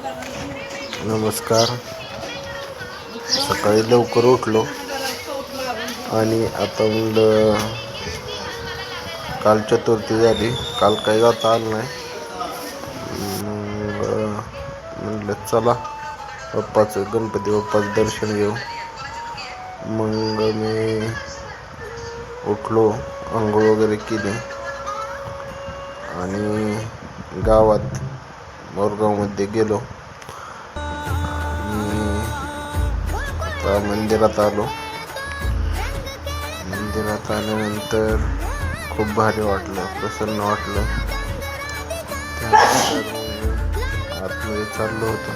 नमस्कार. सकाळी लवकर उठलो आणि आता म्हणलं काल चतुर्थी झाली, काल काही जाता आलं नाही. म्हणलं चला गणपती बाप्पाचं दर्शन घेऊ. मग मी उठलो, आंघोळ वगैरे केली आणि गावात मोरगावमध्ये गेलो. आता मंदिरात आलो. मंदिरात आल्यानंतर खूप भारी वाटलं, प्रसन्न वाटलं. त्यानंतर आतमध्ये चाललो होतो,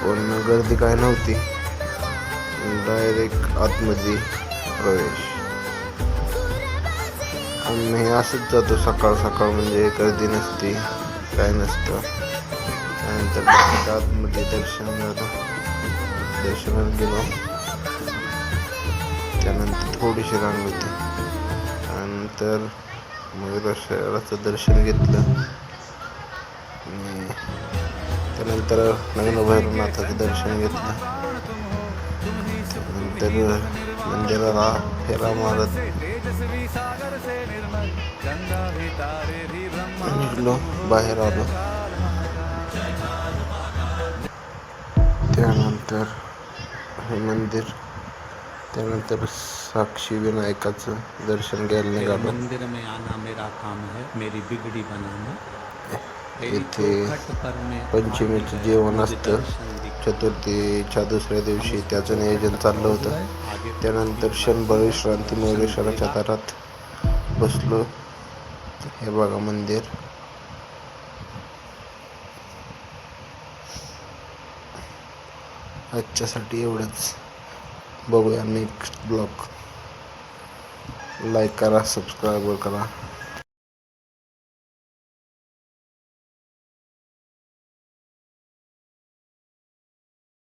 पण गर्दी काय नव्हती. डायरेक्ट आतमध्ये प्रवेश. आम्ही असंच जातो सकाळ सकाळ, म्हणजे गर्दी नसती, काय नसतं. त्यानंतर आतमध्ये दर्शनात गेलो. त्यानंतर थोडीशी रांग होती. त्यानंतर मयूरेश्वराचं दर्शन घेतलं. त्यानंतर भैरवनाथाचं दर्शन घेतलं. त्यानंतर मंदिराला फेरा मारत निघलो, बाहेर आलो. त्यानंतर हे मंदिर, त्यानंतर साक्षी विनायकाचं दर्शन घ्यायला निघालो. मंदिर में आना मेरा काम है, मेरी बिगड़ी बनाना. इथे पंचमीचं जेवण असतं. चतुर्थीच्या दुसऱ्या दिवशी त्याचं नियोजन चाललं होतं. त्यानंतर क्षणभर विश्रांती मयूरेश्वराच्या दारात बसलो. हे बघा मंदिर. आजच्यासाठी एवढंच. बघूया नेक्स्ट ब्लॉग. लाईक करा, सबस्क्राईब करा.